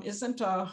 isn't a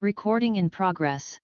Recording in progress.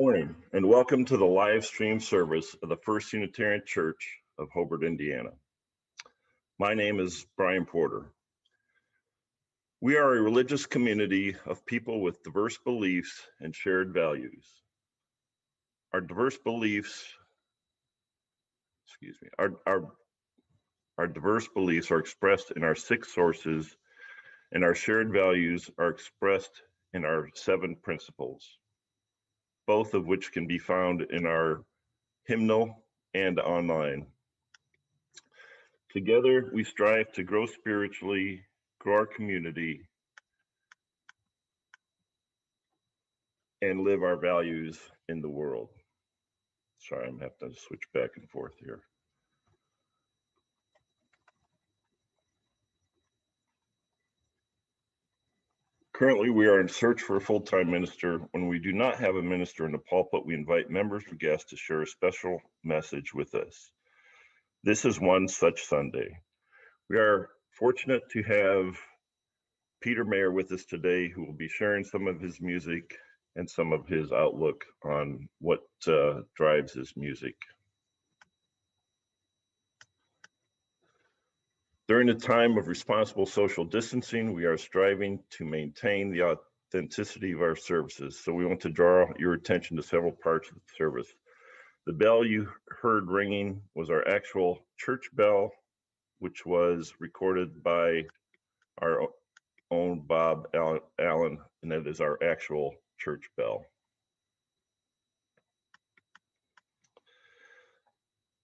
Morning, and welcome to the live stream service of the First Unitarian Church of Hobart, Indiana. My name is Brian Porter. We are a religious community of people with diverse beliefs and shared values. Our diverse beliefs, our diverse beliefs are expressed in our 6 sources, and our shared values are expressed in our 7 principles, both of which can be found in our hymnal and online. Together, we strive to grow spiritually, grow our community, and live our values in the world. Sorry, I'm gonna have to switch back and forth here. Currently, we are in search for a full-time minister. When we do not have a minister in the pulpit, we invite members or guests to share a special message with us. This is one such Sunday. We are fortunate to have Peter Mayer with us today, who will be sharing some of his music and some of his outlook on what drives his music. During the time of responsible social distancing, we are striving to maintain the authenticity of our services. So we want to draw your attention to several parts of the service. The bell you heard ringing was our actual church bell, which was recorded by our own Bob Allen, and that is our actual church bell.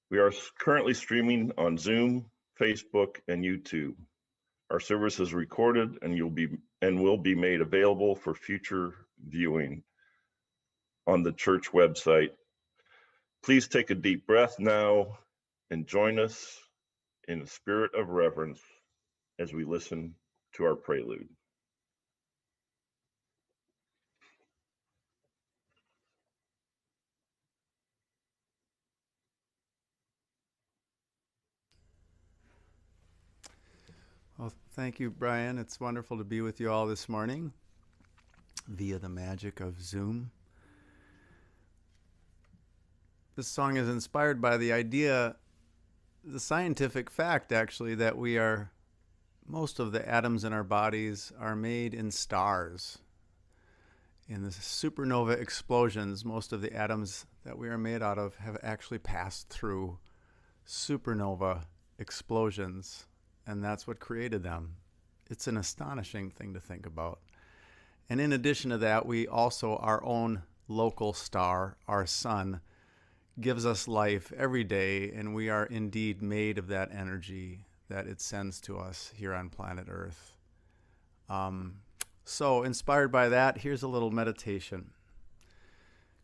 We are currently streaming on Zoom, Facebook, and YouTube. Our service is recorded and will be made available for future viewing on the church website. Please take a deep breath now and join us in a spirit of reverence as we listen to our prelude. Well, thank you, Brian. It's wonderful to be with you all this morning via the magic of Zoom. This song is inspired by the idea, the scientific fact actually, that most of the atoms in our bodies are made in stars. In the supernova explosions, most of the atoms that we are made out of have actually passed through supernova explosions. And that's what created them. It's an astonishing thing to think about. And in addition to that, we also, our own local star, our sun, gives us life every day, and we are indeed made of that energy that it sends to us here on planet Earth. So inspired by that, here's a little meditation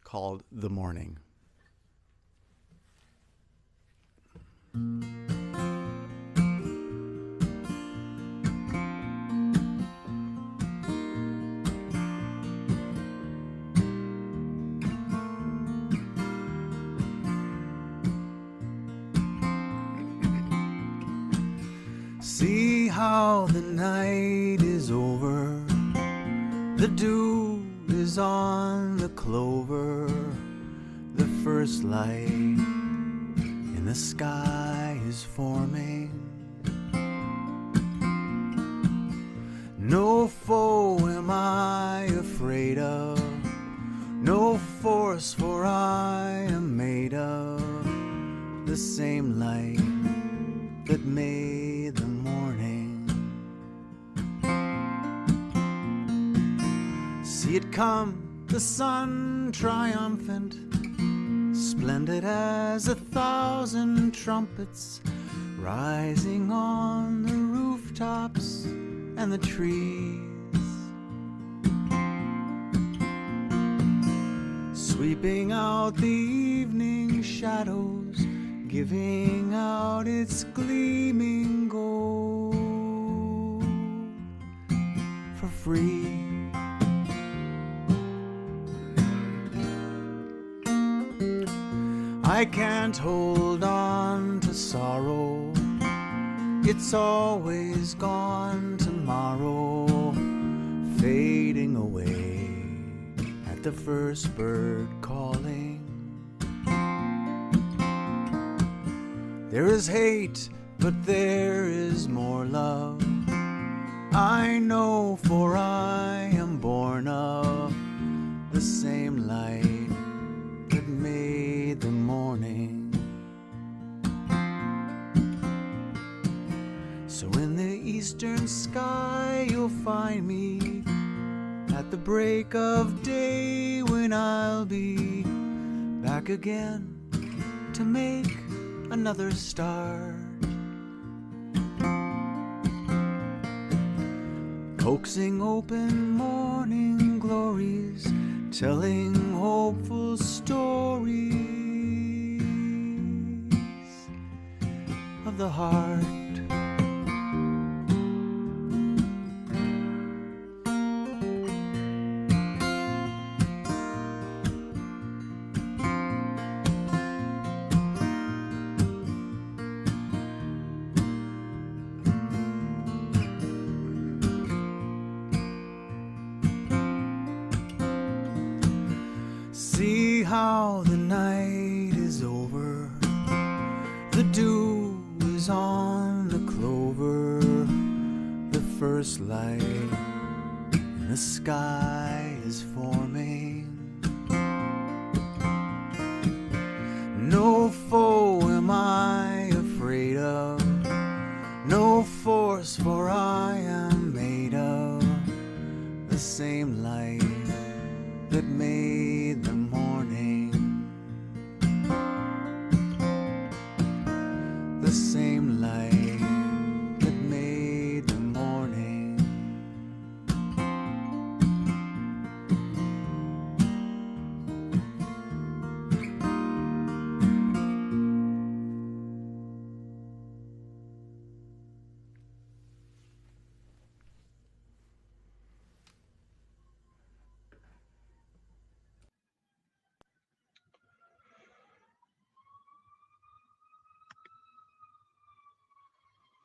called The Morning. See how the night is over, the dew is on the clover, the first light in the sky is forming. No foe am I afraid of, no force, for I am made of the same light that made the morning. See it come, the sun triumphant, splendid as 1,000 trumpets, rising on the rooftops and the trees, sweeping out the evening shadows, giving out its gleaming gold for free. I can't hold on to sorrow, it's always gone tomorrow, fading away at the first bird calling. There is hate, but there is more love, I know, for I am born of the same light that made the morning. So in the eastern sky you'll find me at the break of day, when I'll be back again to make another start, coaxing open morning glories, telling hopeful stories of the heart. See how the night is over, the dew is on the clover, the first light in the sky is forming. No foe am I afraid of, no force, for I am made of the same light that made the morning, the same light that made the morning.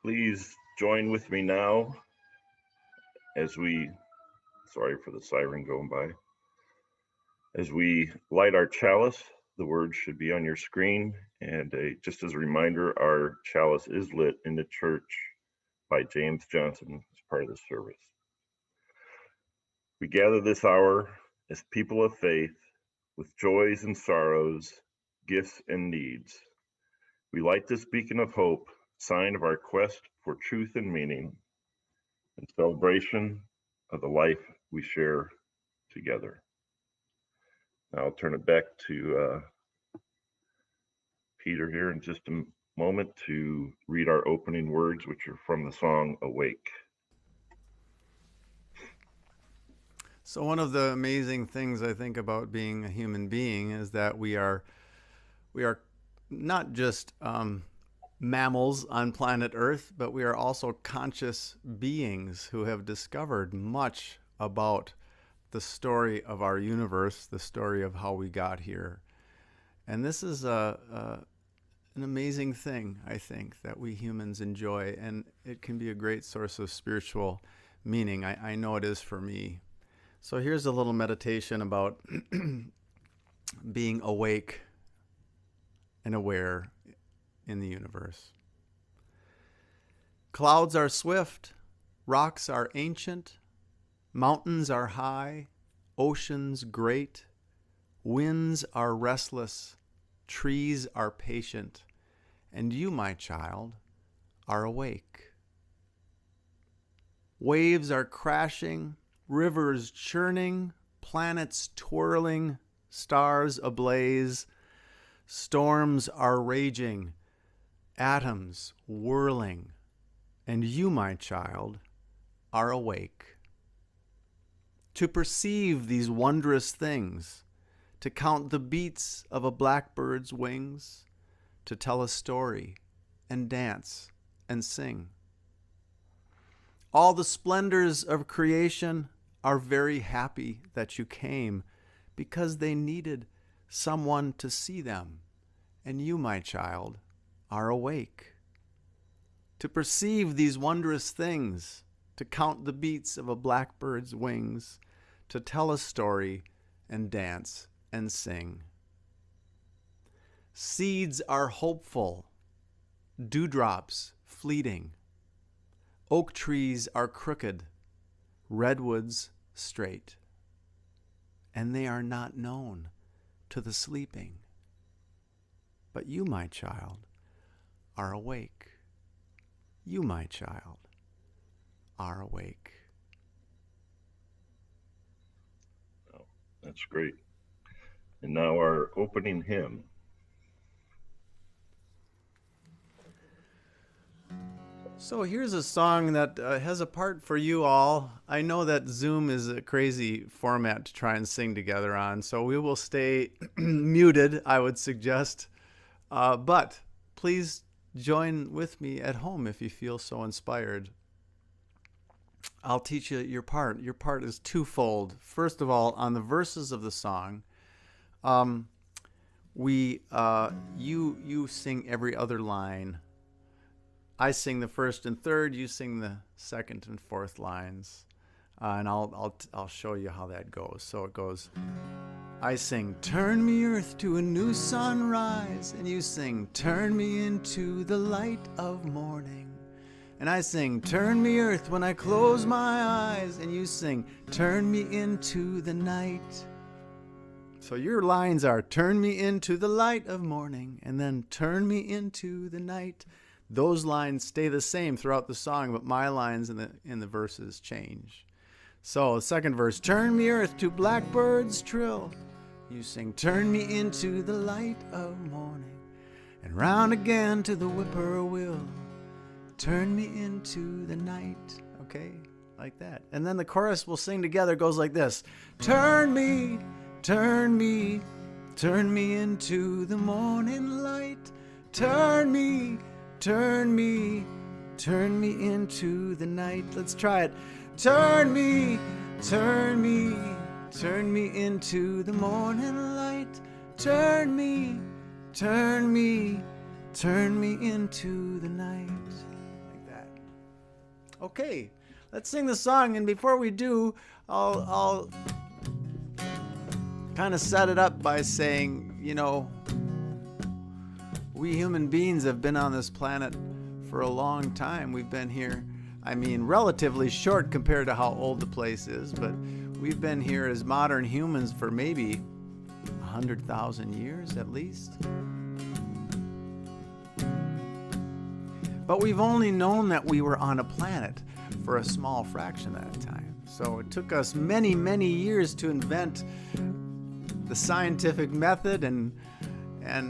Please join with me now as we, sorry for the siren going by, as we light our chalice. The words should be on your screen. And just as a reminder, our chalice is lit in the church by James Johnson as part of the service. We gather this hour as people of faith with joys and sorrows, gifts and needs. We light this beacon of hope, sign of our quest for truth and meaning, and celebration of the life we share together. Now I'll turn it back to Peter here in just a moment to read our opening words, which are from the song Awake. So one of the amazing things I think about being a human being is that we are not just mammals on planet Earth, but we are also conscious beings who have discovered much about the story of our universe, the story of how we got here. And this is an amazing thing, I think, that we humans enjoy, and it can be a great source of spiritual meaning. I know it is for me. So here's a little meditation about being awake and aware in the universe. Clouds are swift, rocks are ancient, mountains are high, oceans great, winds are restless, trees are patient, and you, my child, are awake. Waves are crashing, rivers churning, planets twirling, stars ablaze, storms are raging, atoms whirling, and you, my child, are awake. To perceive these wondrous things, to count the beats of a blackbird's wings, to tell a story and dance and sing. All the splendors of creation are very happy that you came because they needed someone to see them, and you, my child, are awake. To perceive these wondrous things, to count the beats of a blackbird's wings, to tell a story and dance and sing. Seeds are hopeful, dewdrops fleeting. Oak trees are crooked, redwoods straight, and they are not known to the sleeping. But you, my child, are awake. You, my child, are awake. Oh, that's great. And now our opening hymn. So here's a song that has a part for you all. I know that Zoom is a crazy format to try and sing together on, so we will stay muted, I would suggest. But please join with me at home if you feel so inspired. I'll teach you your part. Your part is twofold. First of all, on the verses of the song, you sing every other line. I sing the first and third. You sing the second and fourth lines, and I'll show you how that goes. So it goes. I sing, "Turn me, earth, to a new sunrise," and you sing, "Turn me into the light of morning." And I sing, "Turn me, earth, when I close my eyes," and you sing, "Turn me into the night." So your lines are, "Turn me into the light of morning," and then "Turn me into the night." Those lines stay the same throughout the song, but my lines in the verses change. So the second verse, "Turn me, earth, to blackbird's trill." You sing, "Turn me into the light of morning," and round again to the whippoorwill. "Turn me into the night." Okay, like that. And then the chorus we'll sing together goes like this. "Turn me, turn me, turn me into the morning light. Turn me, turn me, turn me into the night." Let's try it. "Turn me, turn me, turn me into the morning light. Turn me, turn me, turn me into the night." Like that. Okay, let's sing the song, and before we do, I'll kind of set it up by saying, you know, we human beings have been on this planet for a long time. We've been here, I mean, relatively short compared to how old the place is, but we've been here as modern humans for maybe 100,000 years at least. But we've only known that we were on a planet for a small fraction of that time. So it took us many, many years to invent the scientific method and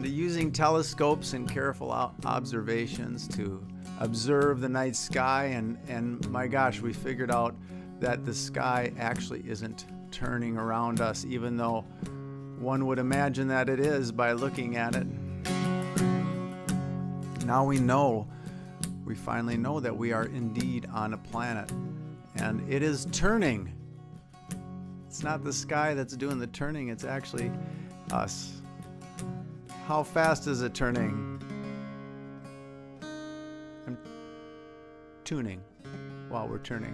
using telescopes and careful observations to observe the night sky. And my gosh, we figured out that the sky actually isn't turning around us, even though one would imagine that it is by looking at it. Now we finally know that we are indeed on a planet, and it is turning. It's not the sky that's doing the turning, it's actually us. How fast is it turning? I'm tuning while we're turning.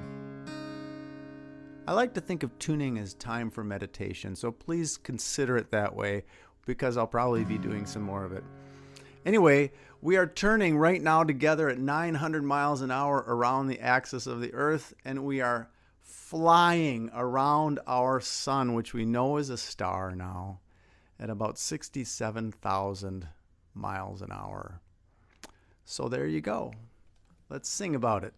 I like to think of tuning as time for meditation, so please consider it that way, because I'll probably be doing some more of it. Anyway, we are turning right now together at 900 miles an hour around the axis of the Earth, and we are flying around our sun, which we know is a star now, at about 67,000 miles an hour. So there you go. Let's sing about it.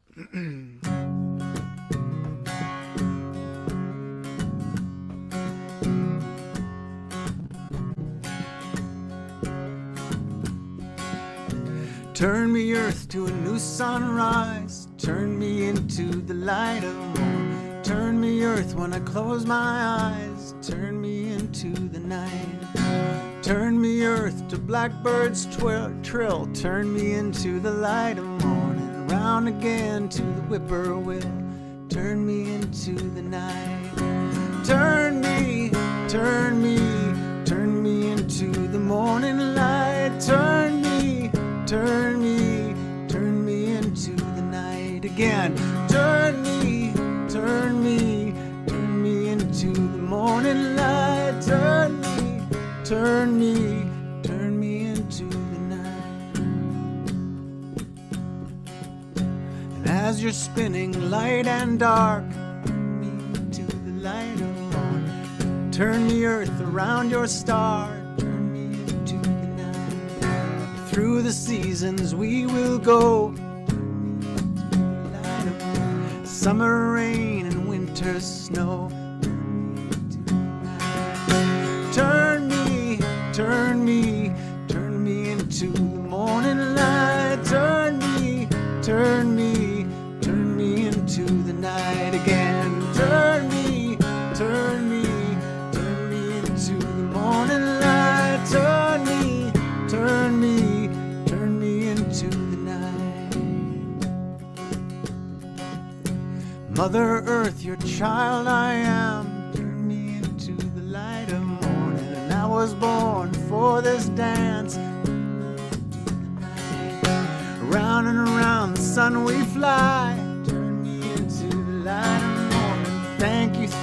Turn me, earth, to a new sunrise. Turn me into the light of morn. Turn me, earth, when I close my eyes. Turn me into the night. Turn me, earth, to blackbirds trill. Turn me into the light of morning. Round again to the whippoorwill. Turn me into the night. Turn me, turn me, turn me into the morning light. Turn me, turn me, turn me into the night again. Turn me, turn me, turn me into the morning light. Turn me, turn me, turn me into the night. And as you're spinning light and dark, turn me into the light of morn. Turn the earth around your star. Turn me into the night. Through the seasons we will go. Turn me into the light of morn. Summer rain and winter snow. Turn me, turn me, turn me into the morning light. Turn me, turn me, turn me into the night again. Turn me, turn me, turn me into the morning light. Turn me, turn me, turn me into the night. Mother Earth, your child I am. Turn me into the light of morning. And I was born for this dance. Round and around the sun we fly. Turn me into the light of morning.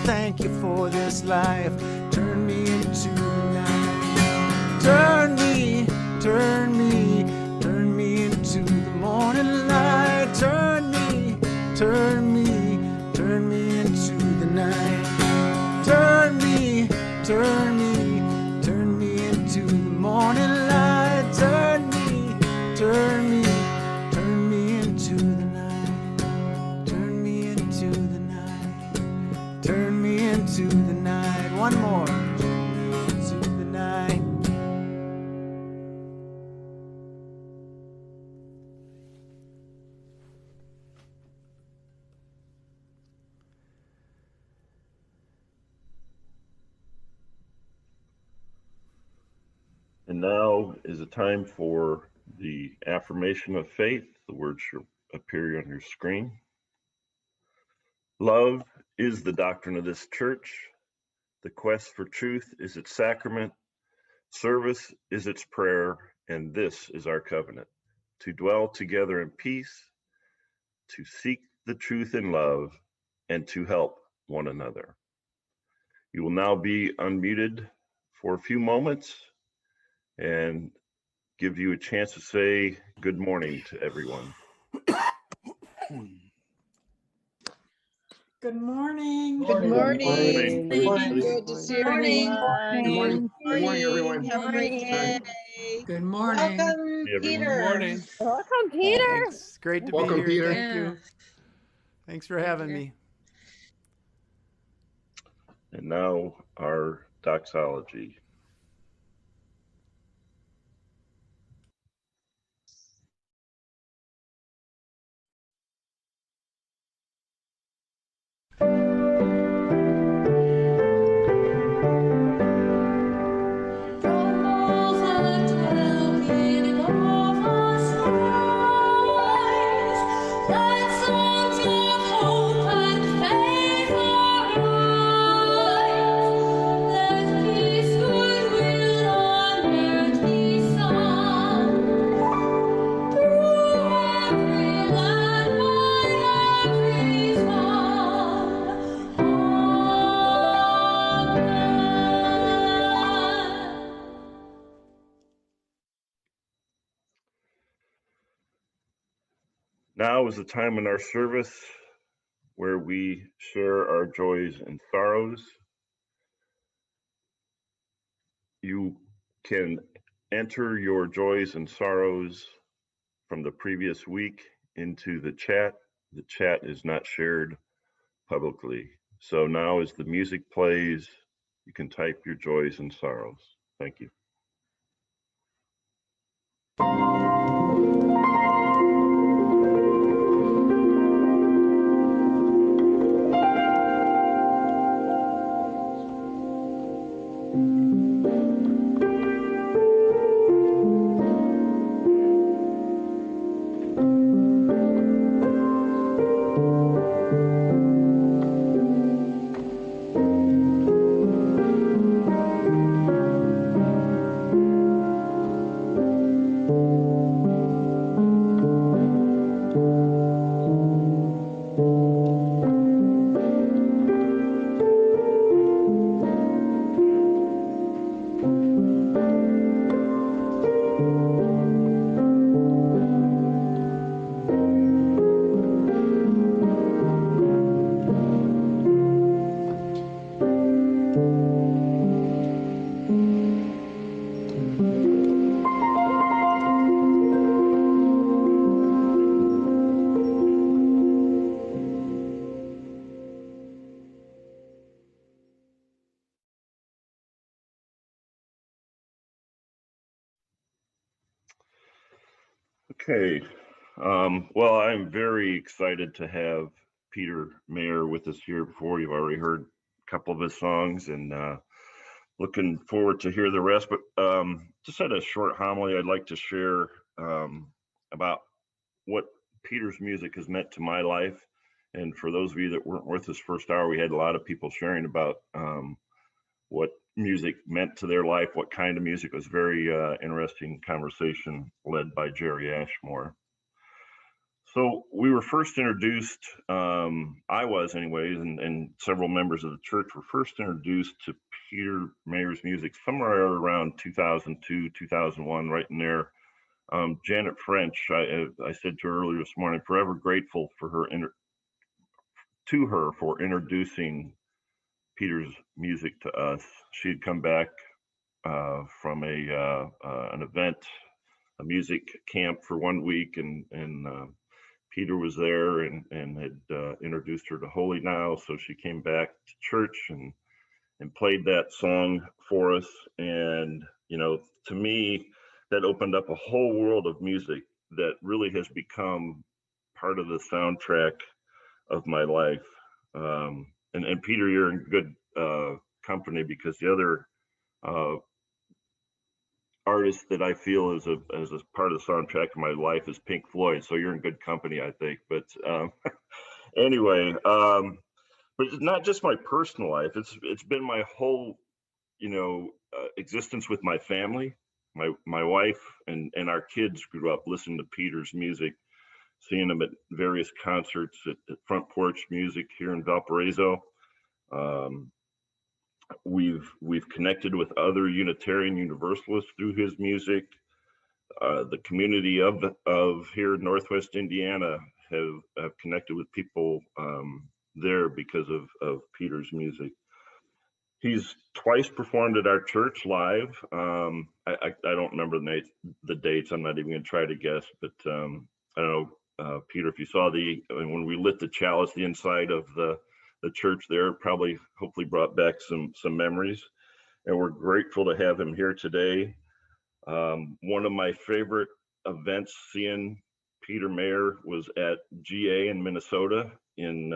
Thank you for this life. Turn me into the night. Turn me, turn me, turn me into the morning light. Turn me, turn me, turn me into the night. Turn me, turn me, turn me into the morning light. Turn me, turn me, turn me into the night. Turn me into the night. Turn me into the night. One more. Turn me into the night. And now is a time for the affirmation of faith. The words should appear on your screen. Love is the doctrine of this church. The quest for truth is its sacrament. Service is its prayer, and this is our covenant: to dwell together in peace, to seek the truth in love, and to help one another. You will now be unmuted for a few moments and give you a chance to say good morning to everyone. Good morning. Good morning. Good to see Morning. everyone. Good morning. Good morning, everyone. Have a great day. Good morning. Welcome, Hey, everyone. Peter. Good morning. Welcome, Peter. Thanks. Great to Welcome, be here. Peter. Thank you. Thanks for having me. And now our doxology. Let peace go. Now is the time in our service where we share our joys and sorrows. You can enter your joys and sorrows from the previous week into the chat. The chat is not shared publicly. So now as the music plays, you can type your joys and sorrows. Thank you. Okay, well, I'm very excited to have Peter Mayer with us here before. You've already heard a couple of his songs and looking forward to hear the rest. But just had a short homily I'd like to share about what Peter's music has meant to my life. And for those of you that weren't with us first hour, we had a lot of people sharing about what music meant to their life, what kind of music. It was very interesting conversation led by Jerry Ashmore. So we were first introduced, I was anyways, and several members of the church were first introduced to Peter Mayer's music somewhere around 2002, 2001, right in there. Janet French, I said to her earlier this morning, forever grateful for her for introducing Peter's music to us. She had come back from an event, a music camp for 1 week, and Peter was there and had introduced her to Holy Now. So she came back to church and played that song for us. And, you know, to me, that opened up a whole world of music that really has become part of the soundtrack of my life. And Peter, you're in good company, because the other artist that I feel as a part of the soundtrack of my life is Pink Floyd. So you're in good company, I think. But anyway, but it's not just my personal life. It's been my whole, existence with my family. My wife and our kids grew up listening to Peter's music, seeing him at various concerts at Front Porch Music here in Valparaiso. We've connected with other Unitarian Universalists through his music. The community of here in Northwest Indiana have connected with people there because of Peter's music. He's twice performed at our church live. I don't remember the dates. I'm not even going to try to guess, but I don't know, Peter, if you saw when we lit the chalice, the inside of the church there, probably hopefully brought back some memories. And we're grateful to have him here today. One of my favorite events seeing Peter Mayer was at GA in Minnesota in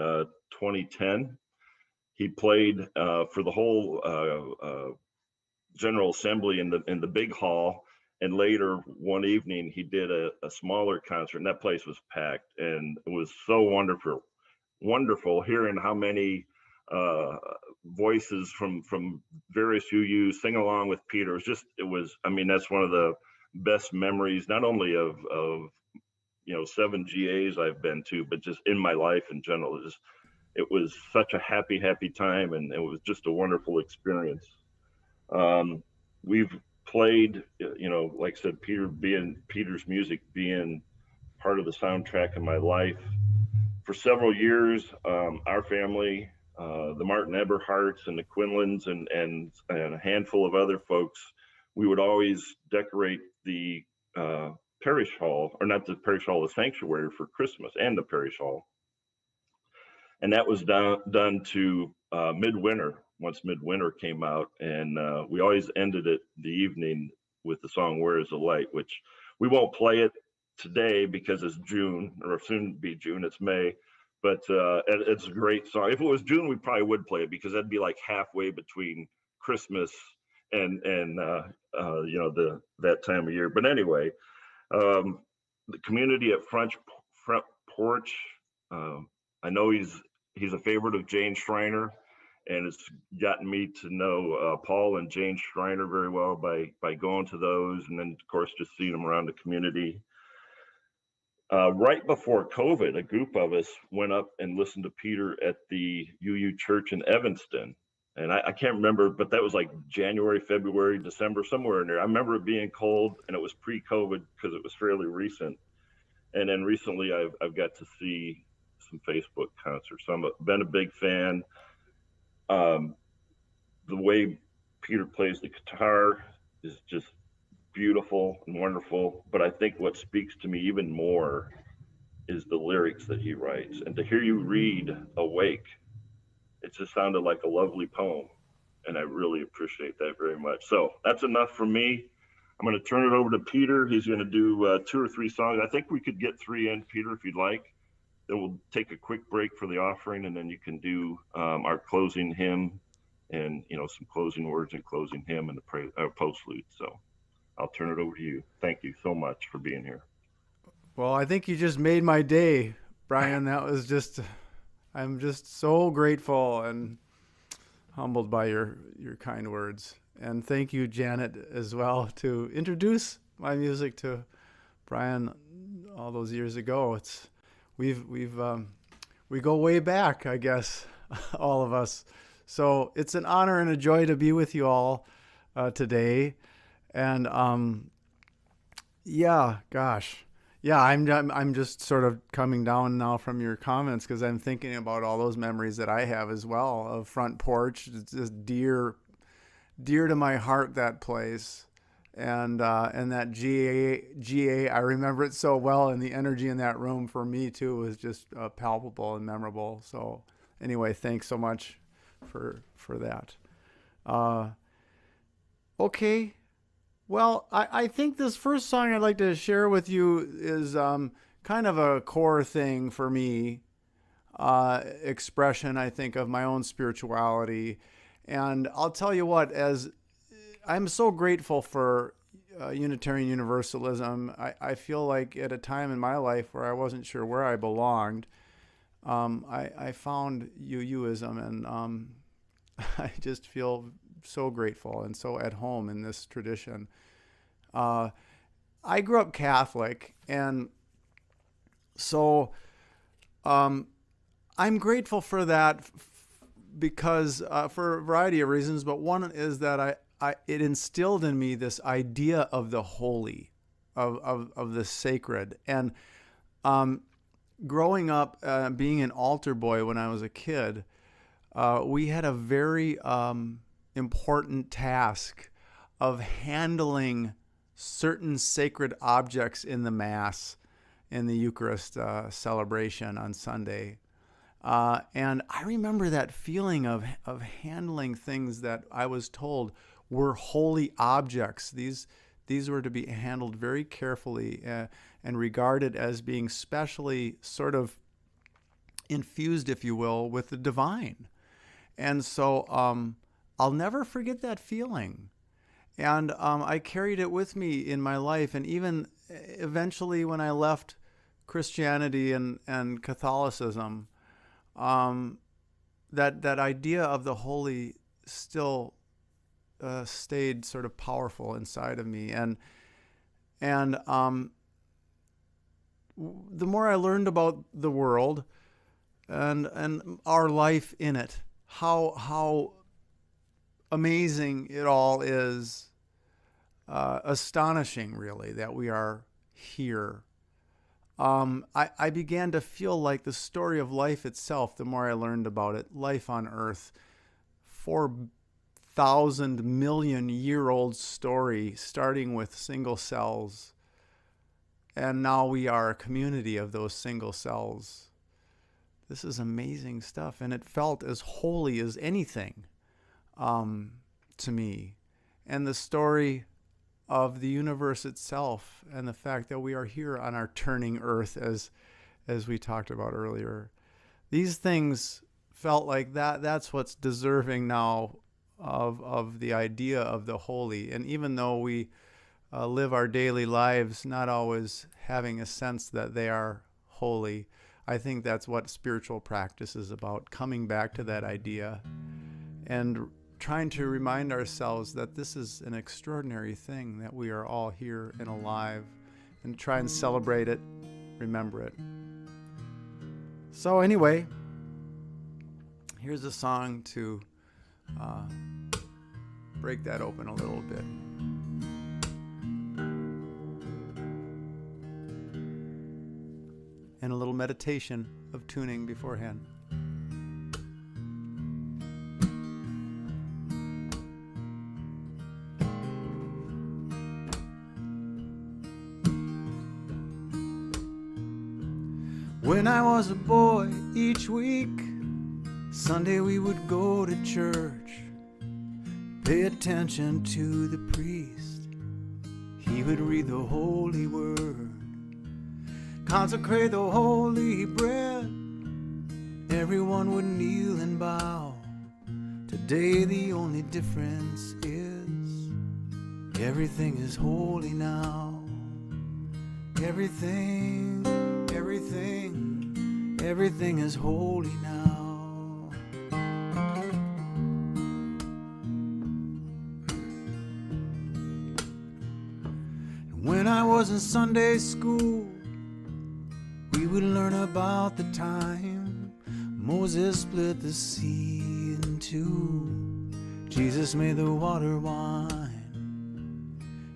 2010. He played for the whole General Assembly in the big hall, and later one evening he did a smaller concert, and that place was packed, and it was so wonderful hearing how many voices from various UU sing along with Peter. That's one of the best memories, not only of 7 GAs I've been to, but just in my life in general. It was such a happy time, and it was just a wonderful experience. We've played, like I said, Peter's music being part of the soundtrack of my life. For several years, our family, the Martin Eberhards and the Quinlans and a handful of other folks, we would always decorate the parish hall, or not the parish hall, the sanctuary for Christmas, and the parish hall. And that was done to midwinter, once midwinter came out. And we always ended it the evening with the song Where is the Light, which we won't play it today because it's June, or soon to be June, it's May. But it's a great song. If it was June, we probably would play it because that'd be like halfway between Christmas and that time of year. But anyway, the community at Front Porch, I know he's a favorite of Jane Schreiner, and it's gotten me to know Paul and Jane Schreiner very well by going to those, and then of course just seeing them around the community. Right before COVID, a group of us went up and listened to Peter at the UU Church in Evanston. And I can't remember, but that was like January, February, December, somewhere in there. I remember it being cold, and it was pre-COVID because it was fairly recent. And then recently I've got to see some Facebook concerts. So I've been a big fan. The way Peter plays the guitar is just beautiful and wonderful, but I think what speaks to me even more is the lyrics that he writes. And to hear you read Awake, it just sounded like a lovely poem, and I really appreciate that very much. So that's enough from me. I'm going to turn it over to Peter. He's going to do 2 or 3 songs. I think we could get 3 in, Peter, if you'd like. Then we'll take a quick break for the offering, and then you can do our closing hymn and some closing words and closing hymn and the postlude. So I'll turn it over to you. Thank you so much for being here. Well, I think you just made my day, Brian. That was I'm just so grateful and humbled by your kind words. And thank you, Janet, as well, to introduce my music to Brian all those years ago. We go way back, I guess, all of us. So it's an honor and a joy to be with you all today. And I'm just sort of coming down now from your comments because I'm thinking about all those memories that I have as well of Front Porch. It's just dear to my heart, that place, and that GA. I remember it so well, and the energy in that room for me too was just palpable and memorable. So anyway, thanks so much for that. Okay. Well, I think this first song I'd like to share with you is kind of a core thing for me, expression, I think, of my own spirituality. And I'll tell you what, as I'm so grateful for Unitarian Universalism, I feel like at a time in my life where I wasn't sure where I belonged, I found UUism, and I just feel so grateful and so at home in this tradition. I grew up Catholic, and so I'm grateful for that because for a variety of reasons, but one is that it instilled in me this idea of the holy, of the sacred. And growing up, being an altar boy when I was a kid, we had a very important task of handling certain sacred objects in the Mass, in the Eucharist celebration on Sunday. And I remember that feeling of handling things that I was told were holy objects. These were to be handled very carefully and regarded as being specially sort of infused, if you will, with the divine. And so I'll never forget that feeling. And I carried it with me in my life. And even eventually when I left Christianity and Catholicism, that idea of the holy still stayed sort of powerful inside of me. And the more I learned about the world and our life in it, how amazing it all is, astonishing really that we are here. I began to feel like the story of life itself, the more I learned about it, life on Earth, 4,000 million year old story, starting with single cells. And now we are a community of those single cells. This is amazing stuff. And it felt as holy as anything to me. And the story of the universe itself and the fact that we are here on our turning earth, as we talked about earlier. These things felt like that's what's deserving now of the idea of the holy. And even though we live our daily lives not always having a sense that they are holy, I think that's what spiritual practice is about, coming back to that idea and trying to remind ourselves that this is an extraordinary thing, that we are all here and alive, and try and celebrate it, remember it. So anyway, here's a song to break that open a little bit. And a little meditation of tuning beforehand. When I was a boy, each week, Sunday we would go to church, pay attention to the priest. He would read the holy word, consecrate the holy bread. Everyone would kneel and bow. Today the only difference is everything is holy now. Everything is holy now. When I was in Sunday school, we would learn about the time Moses split the sea in two. Jesus made the water wine.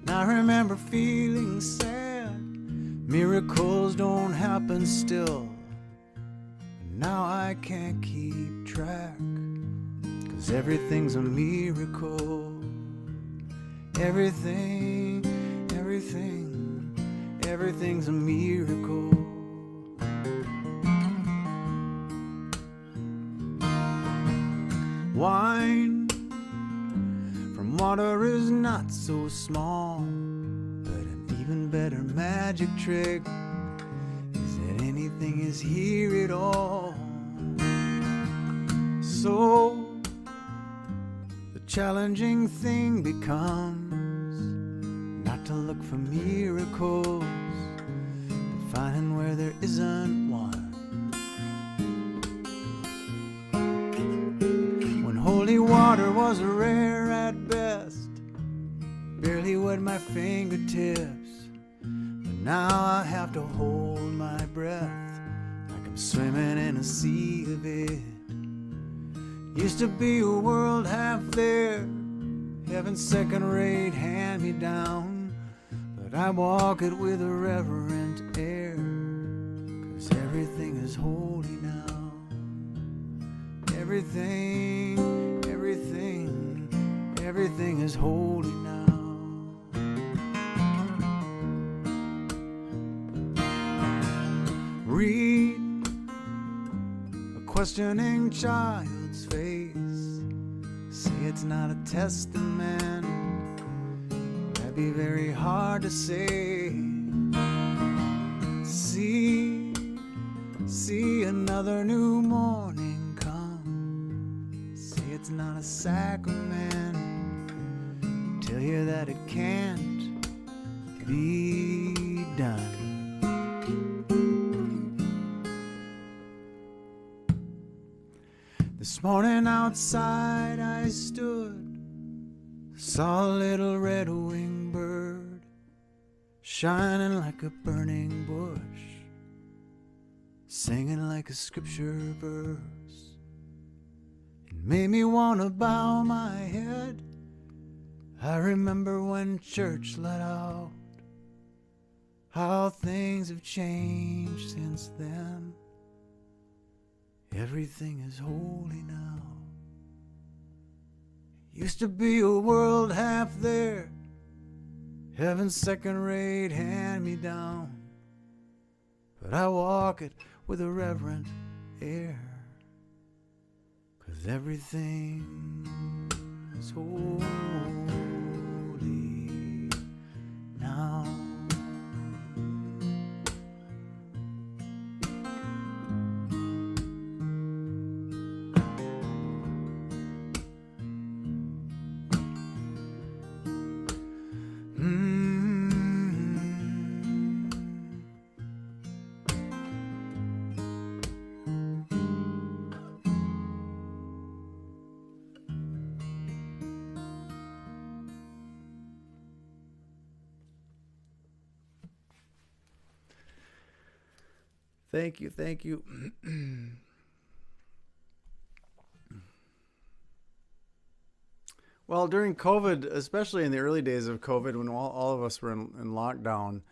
Now I remember feeling sad. Miracles don't happen still. Now I can't keep track, 'cause everything's a miracle. Everything's a miracle. Wine from water is not so small, but an even better magic trick is that anything is here at all. So the challenging thing becomes not to look for miracles, but finding where there isn't one. When holy water was rare at best, barely wet my fingertips, but now I have to hold my breath like I'm swimming in a sea of it. Used to be a world half there, heaven's second-rate hand-me-down, but I walk it with a reverent air, 'cause everything is holy now. Everything is holy now. Read a questioning child's face, say it's not a testament, that'd be very hard to say. See another new morning come, say it's not a sacrament, tell you that it can't be done. This morning outside I stood, saw a little red-winged bird shining like a burning bush, singing like a scripture verse. It made me want to bow my head. I remember when church let out how things have changed since then. Everything is holy now. Used to be a world half there, heaven's second-rate hand-me-down. But I walk it with a reverent air, 'cause everything is holy now. Thank you, thank you. Well, during COVID, especially in the early days of COVID, when all of us were in lockdown,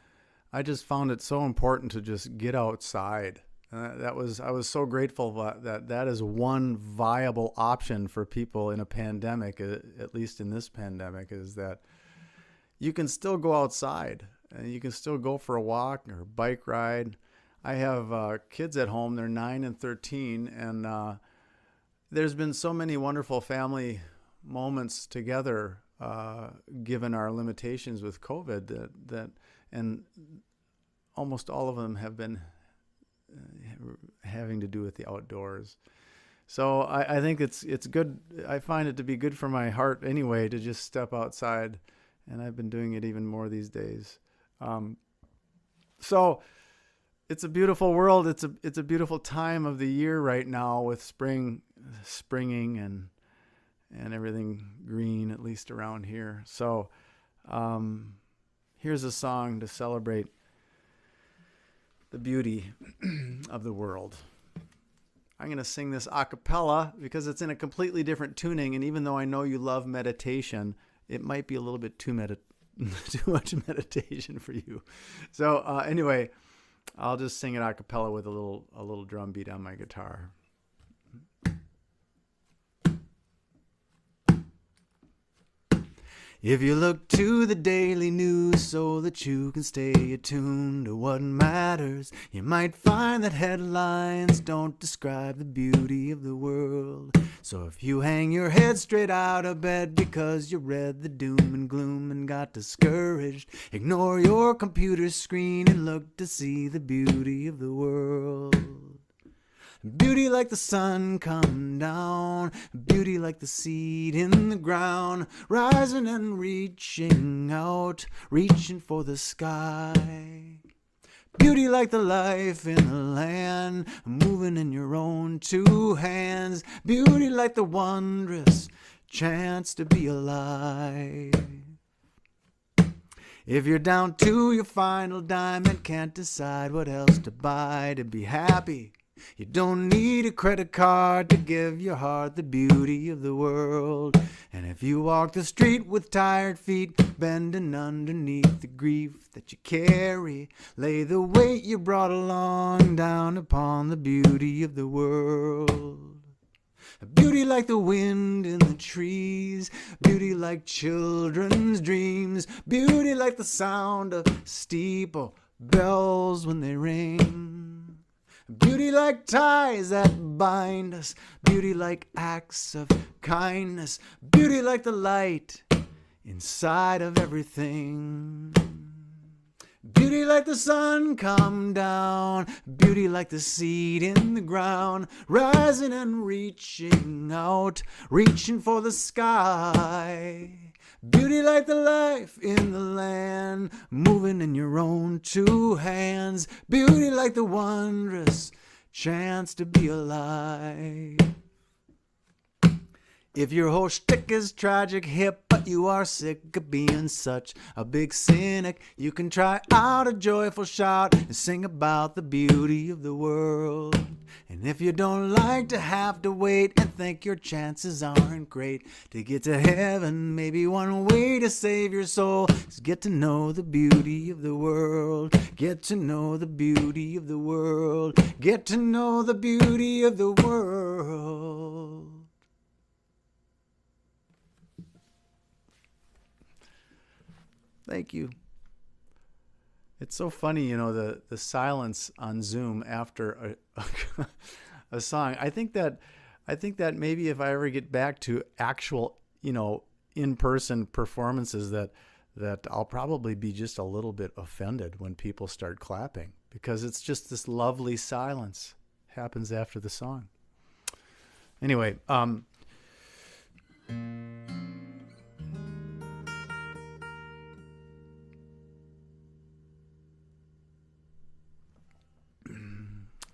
I just found it so important to just get outside. I was so grateful that is one viable option for people in a pandemic, at least in this pandemic, is that you can still go outside and you can still go for a walk or bike ride. I have kids at home. They're 9 and 13, and there's been so many wonderful family moments together, given our limitations with COVID, that and almost all of them have been having to do with the outdoors. So I think it's good. I find it to be good for my heart anyway to just step outside, and I've been doing it even more these days. So it's a beautiful world. It's a beautiful time of the year right now, with springing and everything green, at least around here. So here's a song to celebrate the beauty of the world. I'm going to sing this a cappella because it's in a completely different tuning, and even though I know you love meditation, it might be a little bit too much meditation for you. So anyway, I'll just sing it a cappella with a little drum beat on my guitar. If you look to the daily news so that you can stay attuned to what matters, you might find that headlines don't describe the beauty of the world. So if you hang your head straight out of bed because you read the doom and gloom and got discouraged, ignore your computer screen and look to see the beauty of the world. Beauty like the sun come down, beauty like the seed in the ground, rising and reaching out, reaching for the sky. Beauty like the life in the land, moving in your own two hands. Beauty like the wondrous chance to be alive. If you're down to your final dime and can't decide what else to buy to be happy, you don't need a credit card to give your heart the beauty of the world. And if you walk the street with tired feet, bending underneath the grief that you carry, lay the weight you brought along down upon the beauty of the world. Beauty like the wind in the trees, beauty like children's dreams, beauty like the sound of steeple bells when they ring. Beauty like ties that bind us, beauty like acts of kindness, beauty like the light inside of everything. Beauty like the sun come down, beauty like the seed in the ground, rising and reaching out, reaching for the sky. Beauty like the life in the land, moving in your own two hands. Beauty like the wondrous chance to be alive. If your whole shtick is tragic hip, but you are sick of being such a big cynic, you can try out a joyful shout and sing about the beauty of the world. And if you don't like to have to wait and think your chances aren't great to get to heaven, maybe one way to save your soul is get to know the beauty of the world. Get to know the beauty of the world. Get to know the beauty of the world. Thank you. It's so funny, the silence on Zoom after a song. I think that maybe if I ever get back to actual, in-person performances, that I'll probably be just a little bit offended when people start clapping, because it's just this lovely silence happens after the song. Anyway,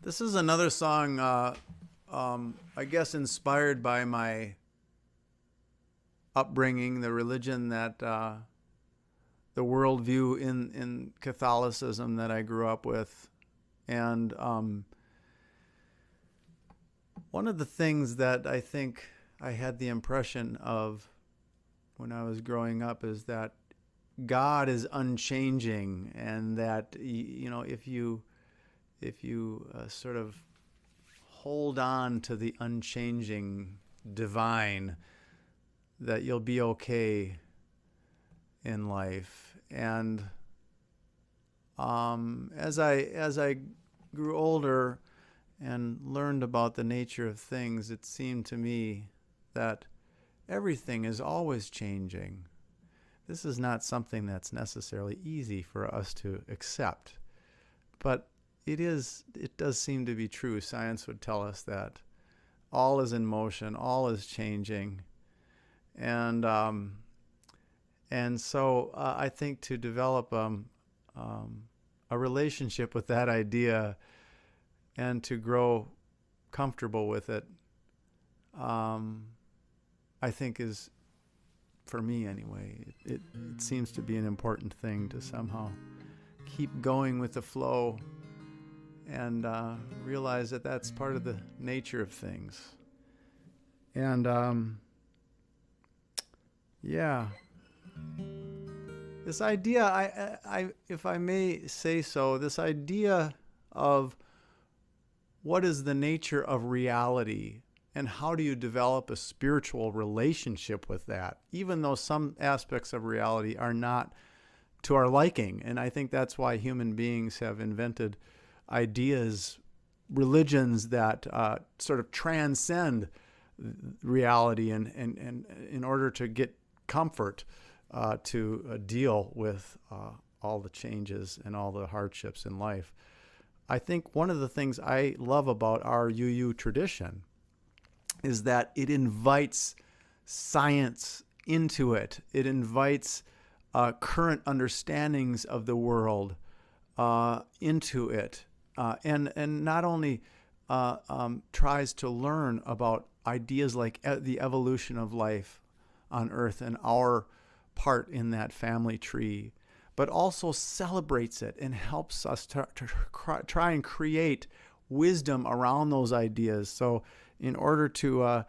this is another song, I guess inspired by my upbringing, the religion that, the worldview in Catholicism that I grew up with. And one of the things that I think I had the impression of when I was growing up is that God is unchanging, and that, if you sort of hold on to the unchanging divine, that you'll be okay in life. And as I grew older and learned about the nature of things, it seemed to me that everything is always changing. This is not something that's necessarily easy for us to accept, but it does seem to be true. Science would tell us that all is in motion, all is changing. And so I think to develop a relationship with that idea and to grow comfortable with it, I think is, for me anyway, it seems to be an important thing to somehow keep going with the flow and realize that that's part of the nature of things. And yeah, this idea, I if I may say so, this idea of what is the nature of reality and how do you develop a spiritual relationship with that, even though some aspects of reality are not to our liking. And I think that's why human beings have invented ideas, religions that sort of transcend reality and in order to get comfort to deal with all the changes and all the hardships in life. I think one of the things I love about our UU tradition is that it invites science into it. It invites current understandings of the world into it, and not only tries to learn about ideas like the evolution of life on Earth and our part in that family tree, but also celebrates it and helps us to try and create wisdom around those ideas. So in order to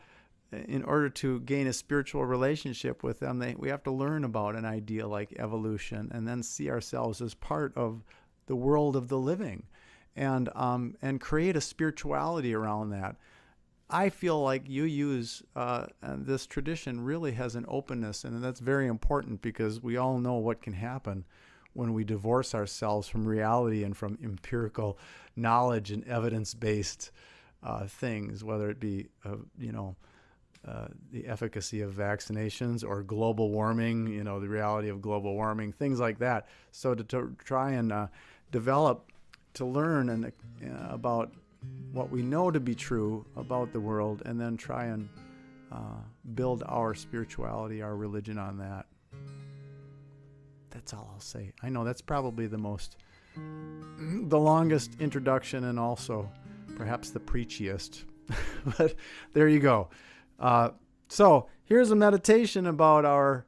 gain a spiritual relationship with them, we have to learn about an idea like evolution and then see ourselves as part of the world of the living, and create a spirituality around that. I feel like UU's this tradition really has an openness, and that's very important because we all know what can happen when we divorce ourselves from reality and from empirical knowledge and evidence-based things, whether it be the efficacy of vaccinations or global warming, the reality of global warming, things like that. So to try and to learn about what we know to be true about the world, and then try and build our spirituality, our religion on that. That's all I'll say. I know that's probably the longest introduction, and also perhaps the preachiest, but there you go. So here's a meditation about our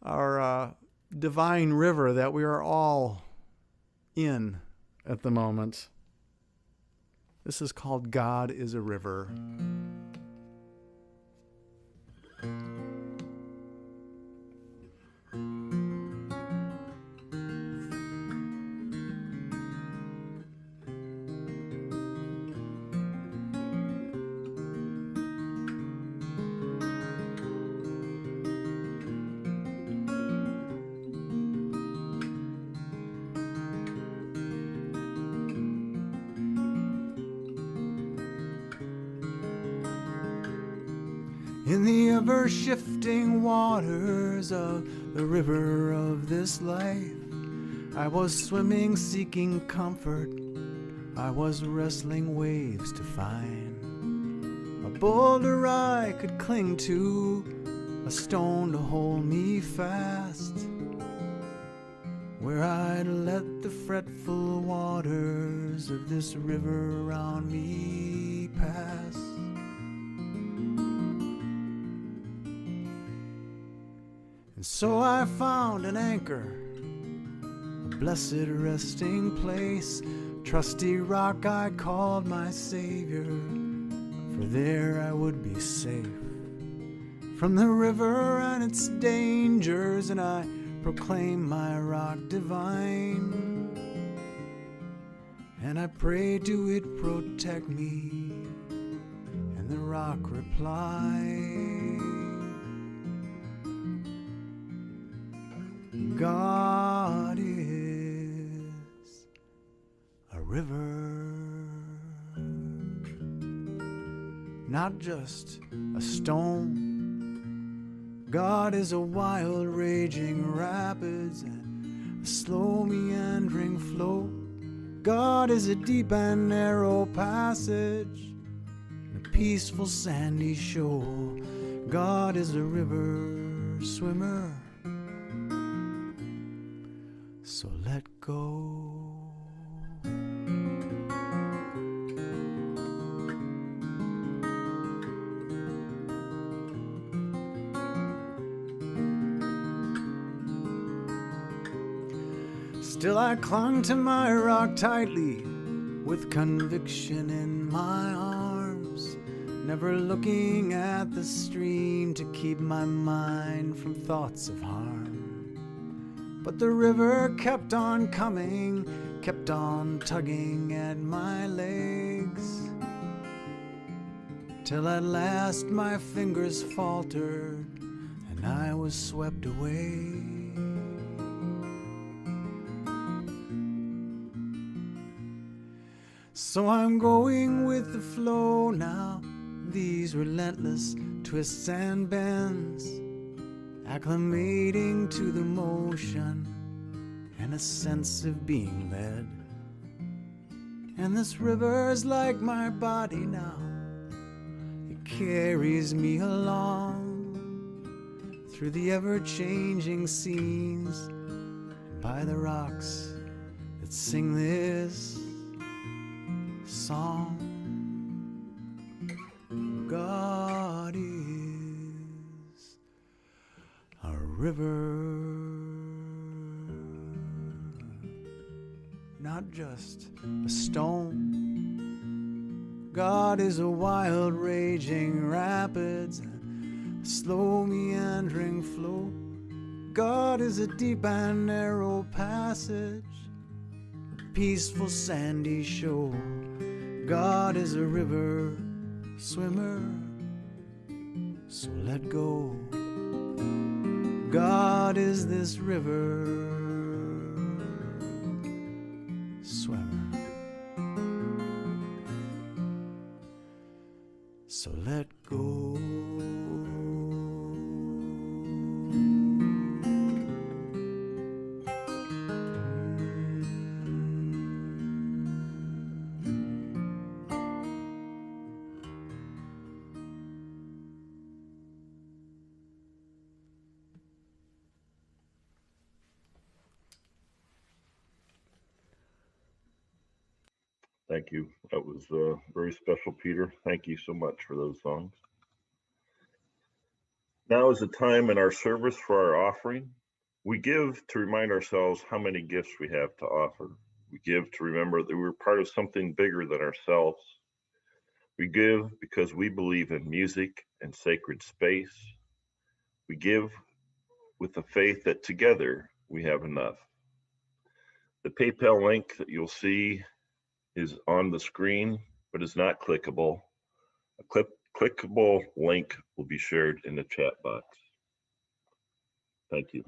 divine river that we are all in at the moment. This is called God is a River. In the ever-shifting waters of the river of this life, I was swimming, seeking comfort. I was wrestling waves to find a boulder I could cling to, a stone to hold me fast, where I'd let the fretful waters of this river around me pass. And so I found an anchor, a blessed resting place, trusty rock I called my Savior, for there I would be safe from the river and its dangers, and I proclaim my rock divine, and I pray to it protect me, and the rock replied, God is a river, not just a stone. God is a wild raging rapids and a slow meandering flow. God is a deep and narrow passage and a peaceful sandy shore. God is a river swimmer, so let go. Still I clung to my rock tightly, with conviction in my arms, never looking at the stream to keep my mind from thoughts of harm. But the river kept on coming, kept on tugging at my legs, till at last my fingers faltered and I was swept away. So I'm going with the flow now, these relentless twists and bends, acclimating to the motion and a sense of being led. And this river's like my body now, it carries me along through the ever-changing scenes, by the rocks that sing this song. God is a river, not just a stone. God is a wild raging rapids and a slow meandering flow. God is a deep and narrow passage, a peaceful sandy shore. God is a river swimmer, so let go. God is this river swimmer, so let go. Thank you. That was very special, Peter. Thank you so much for those songs. Now is the time in our service for our offering. We give to remind ourselves how many gifts we have to offer. We give to remember that we're part of something bigger than ourselves. We give because we believe in music and sacred space. We give with the faith that together we have enough. The PayPal link that you'll see is on the screen, but is not clickable. A clickable link will be shared in the chat box. Thank you.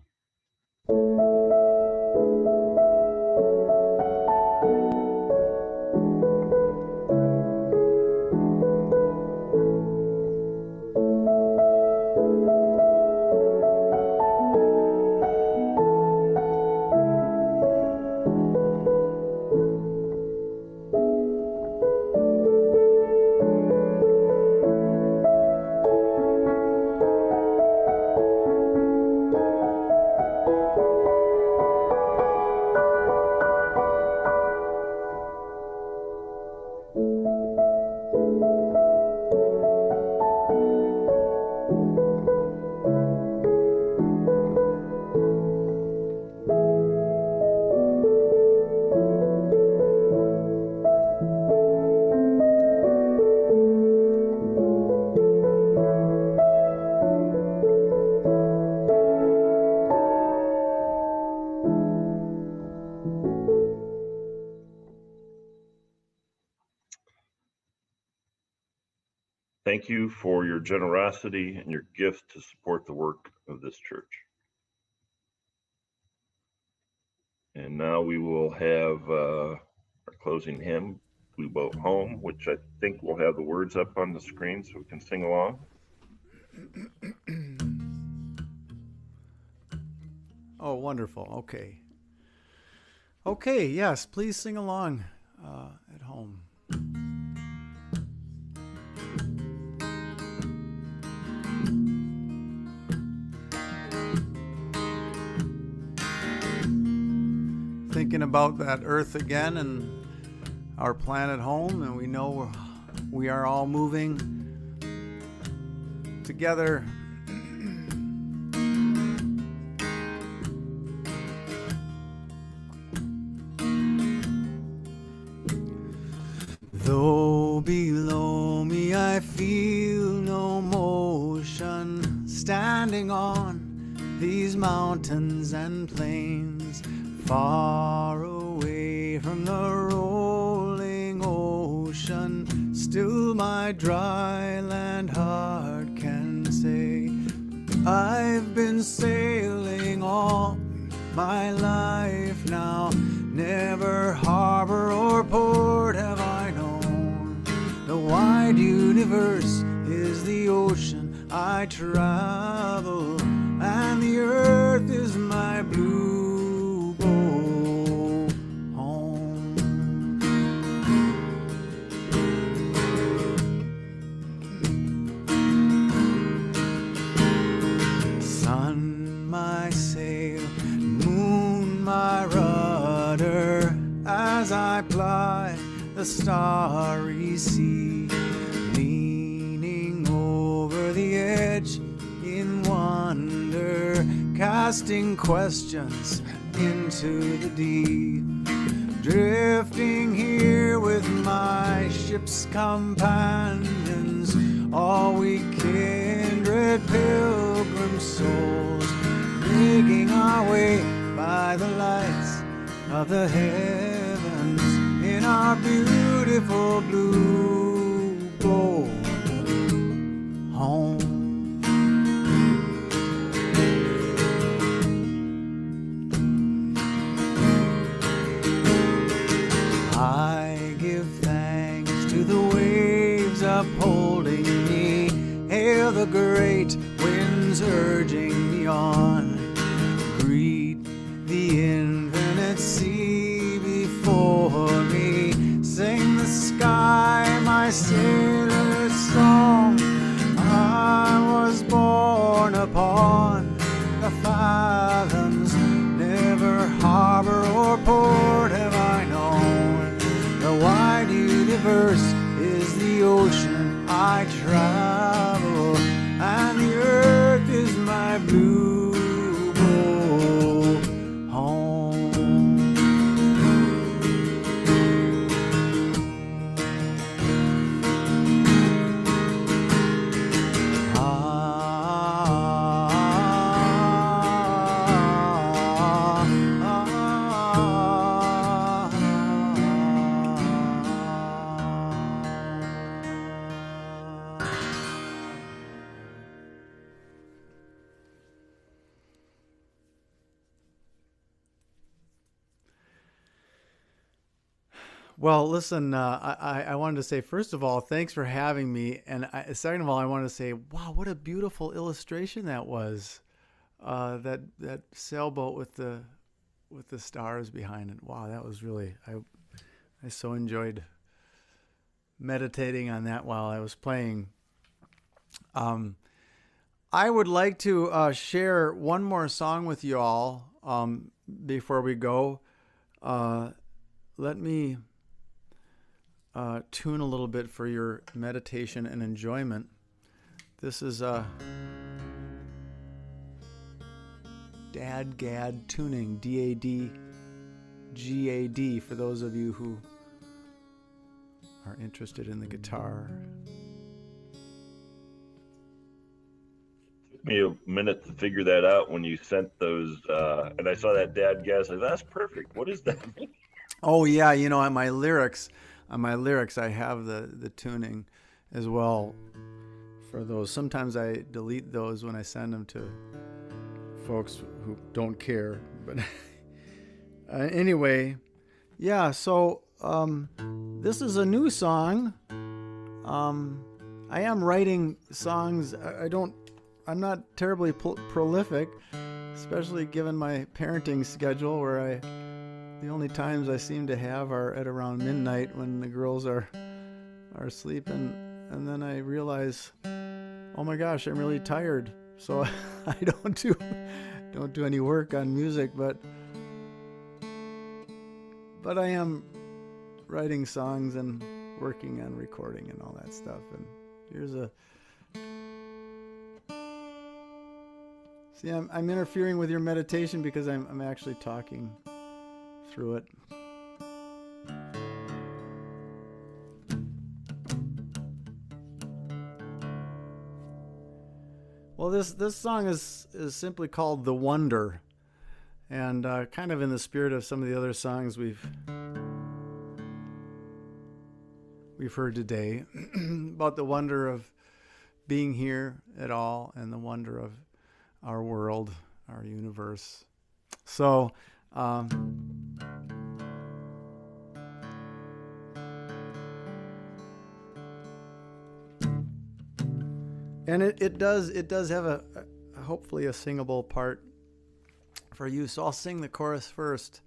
Thank you for your generosity and your gift to support the work of this church. And now we will have our closing hymn, We Boat Home, which I think will have the words up on the screen so we can sing along. Oh, wonderful. Okay. Okay, yes, please sing along at home. Thinking about that earth again and our planet home, and we know we are all moving together. Though below me I feel no motion, standing on these mountains and plains, far away from the rolling ocean, still my dry land heart can say, I've been sailing all my life now, never harbor or port have I known. The wide universe is the ocean I travel, and the earth is my blue boat home. Sun, my sail, moon, my rudder, as I ply the starry sea, leaning over the edge in wonder, casting questions into the deep, drifting here with my ship's companions, all we kindred pilgrim souls, making our way by the lights of the heavens in our beautiful blue boat home. I give thanks to the waves upholding me, hail the great winds urging me on, greet the infinite sea before me, sing the sky my sailor's song. I was born upon the fathoms, never harbor or port have I known. The wide universe is the ocean I travel, and the earth Well, listen, I wanted to say, first of all, thanks for having me. And second of all, I wanted to say, wow, what a beautiful illustration that was. That sailboat with the stars behind it. Wow, that was really, I so enjoyed meditating on that while I was playing. I would like to share one more song with you all before we go. Let me tune a little bit for your meditation and enjoyment. This is Dad-Gad tuning, D-A-D-G-A-D, for those of you who are interested in the guitar. Took me a minute to figure that out when you sent those, and I saw that Dad-Gad. I said, that's perfect. What is that? Oh yeah, you know, on my lyrics, I have the tuning as well for those. Sometimes I delete those when I send them to folks who don't care. But anyway, yeah. So this is a new song. I am writing songs. I'm not terribly prolific, especially given my parenting schedule, where the only times I seem to have are at around midnight when the girls are asleep, and then I realize, oh my gosh, I'm really tired. So I don't do any work on music, but I am writing songs and working on recording and all that stuff. And here's see, I'm interfering with your meditation because I'm actually talking through it. Well, this song is simply called "The Wonder," and kind of in the spirit of some of the other songs we've heard today about the wonder of being here at all and the wonder of our world, our universe. So and it does have a hopefully a singable part for you. So I'll sing the chorus first,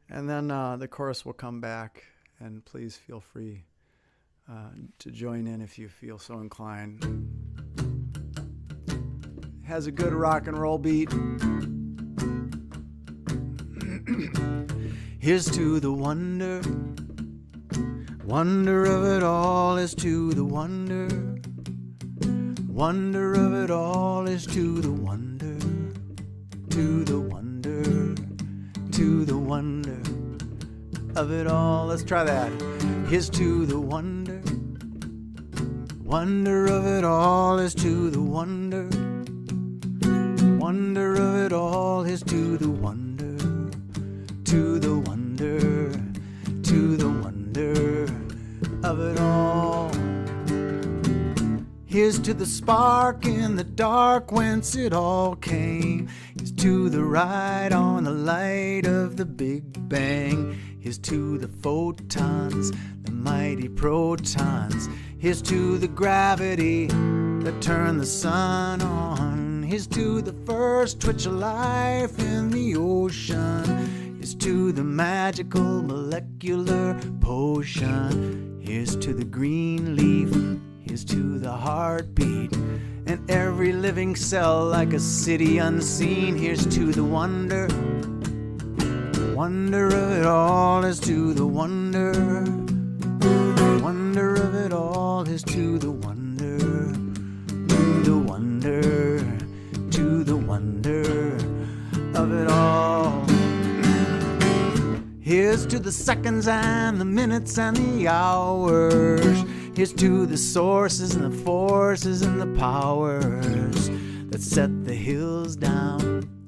and then the chorus will come back, and please feel free to join in if you feel so inclined. Has a good rock and roll beat. Here's to the wonder, wonder of it all is to the wonder, wonder of it all is to the wonder, to the wonder, to the wonder of it all. Let's try that. Here's to the wonder, wonder of it all is to the wonder, wonder of it all is to the wonder, to the wonder, to the wonder of it all. Here's to the spark in the dark whence it all came. Here's to the ride on the light of the Big Bang. Here's to the photons, the mighty protons. Here's to the gravity that turned the sun on. Here's to the first twitch of life in the ocean. Here's to the magical molecular potion. Here's to the green leaf. Here's to the heartbeat and every living cell like a city unseen. Here's to the wonder, wonder of it all is to the wonder, wonder of it all is to the wonder, to the wonder, to the wonder of it all. Here's to the seconds and the minutes and the hours. Here's to the sources and the forces and the powers that set the hills down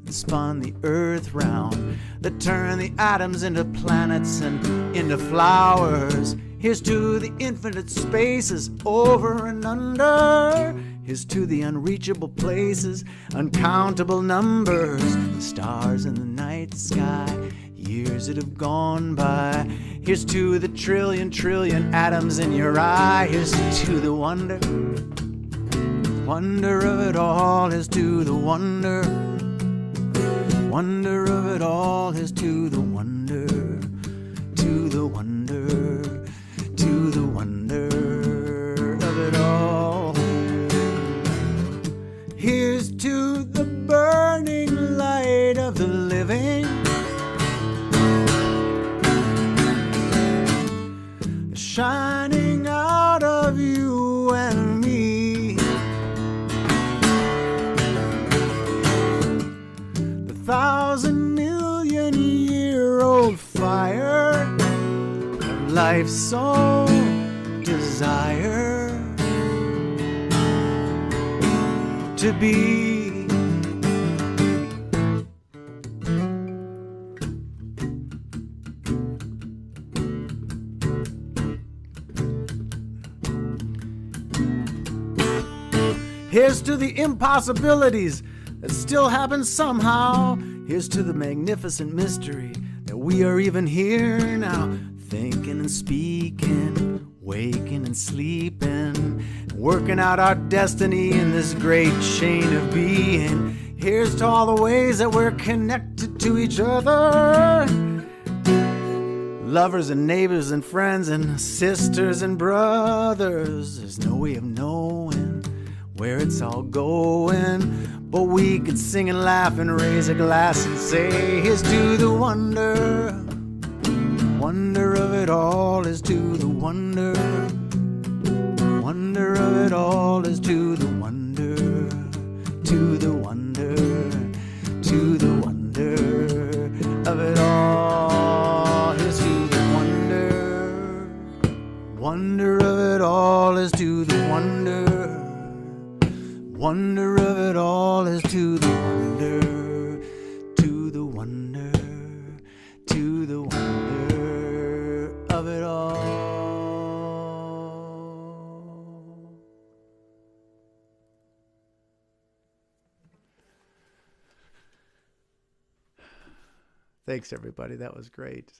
and spun the earth round, that turned the atoms into planets and into flowers. Here's to the infinite spaces over and under. Here's to the unreachable places, uncountable numbers, stars in the night sky. years that have gone by. Here's to the trillion atoms in your eye. Here's to the wonder of it all. Here's to the wonder of it all. Here's to the wonder, to the wonder, to the wonder of it all. Here's to the burning light of the living, shining out of you and me. The 1,000,000,000-year-old fire of life's own desire to be. Here's to the impossibilities that still happen somehow. Here's to the magnificent mystery that we are even here now, thinking and speaking, waking and sleeping, working out our destiny in this great chain of being. Here's to all the ways that we're connected to each other, lovers and neighbors and friends and sisters and brothers. There's no way of knowing where it's all going, but we could sing and laugh and raise a glass and say, here's to the wonder of it all. Is to the wonder of it all. Is to the wonder, to the wonder, to the wonder of it all. Here's to the wonder of it all. Is to the wonder of it all. Is to the wonder, to the wonder, to the wonder of it all. Thanks, everybody. That was great.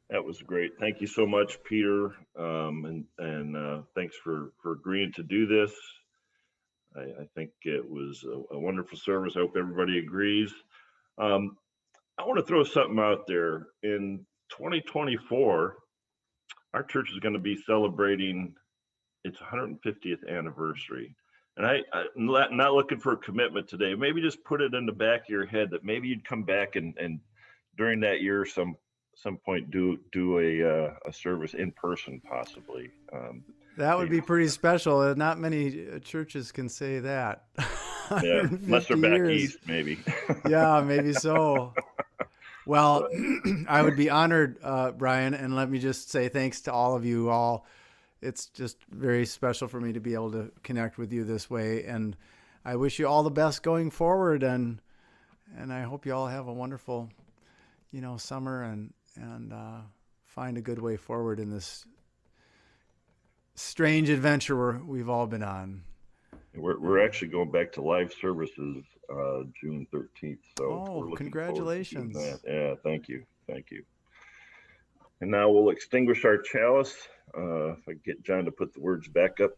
That was great. Thank you so much, Peter. And thanks for agreeing to do this. I think it was a wonderful service. I hope everybody agrees. I want to throw something out there. In 2024, our church is going to be celebrating its 150th anniversary. And I'm not looking for a commitment today. Maybe just put it in the back of your head that maybe you'd come back and during that year, some point do a service in person, possibly. That would be pretty special. Not many churches can say that. Yeah, unless they're back east, maybe. Yeah, maybe so. Well, I would be honored, Brian, and let me just say thanks to all of you all. It's just very special for me to be able to connect with you this way, and I wish you all the best going forward, and I hope you all have a wonderful, summer and find a good way forward in this strange adventure we've all been on. We're actually going back to live services June 13th. So congratulations. Yeah, thank you. And now we'll extinguish our chalice. If I get John to put the words back up.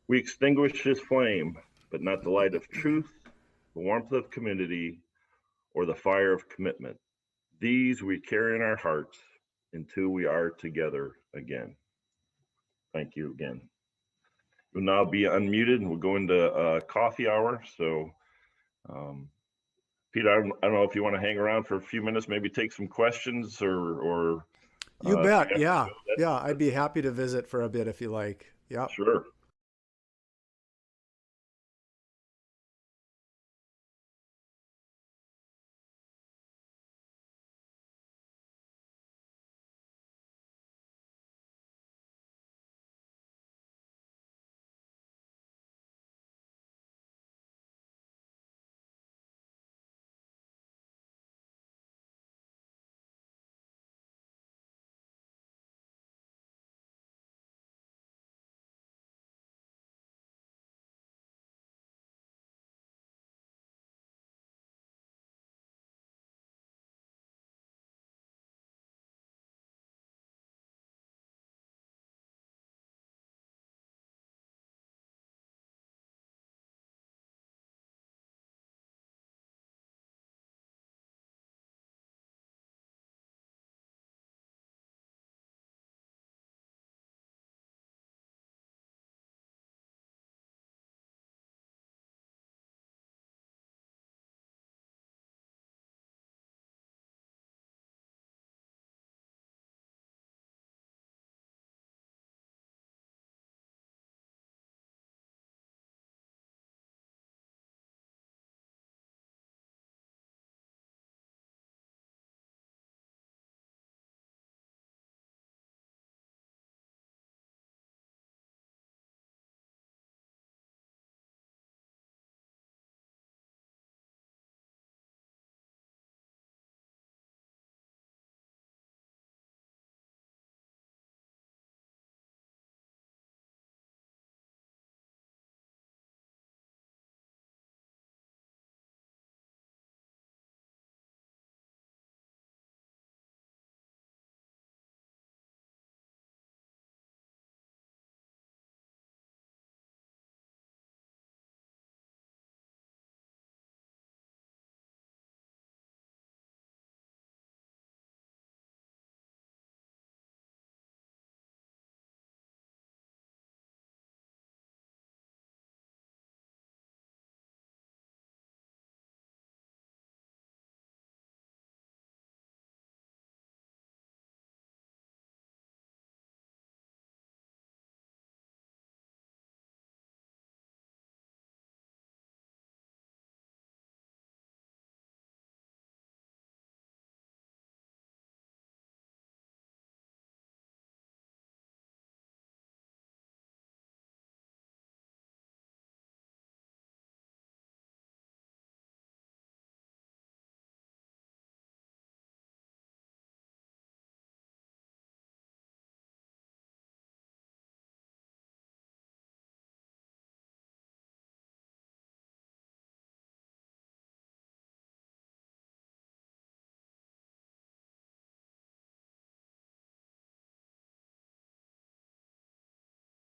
We extinguish his flame, but not the light of truth, the warmth of community, or the fire of commitment. These we carry in our hearts until we are together again. Thank you again. You'll now be unmuted and we'll go into coffee hour. So, Peter, I don't know if you want to hang around for a few minutes, maybe take some questions or you bet. Yeah. I'd be happy to visit for a bit if you like. Yeah. Sure.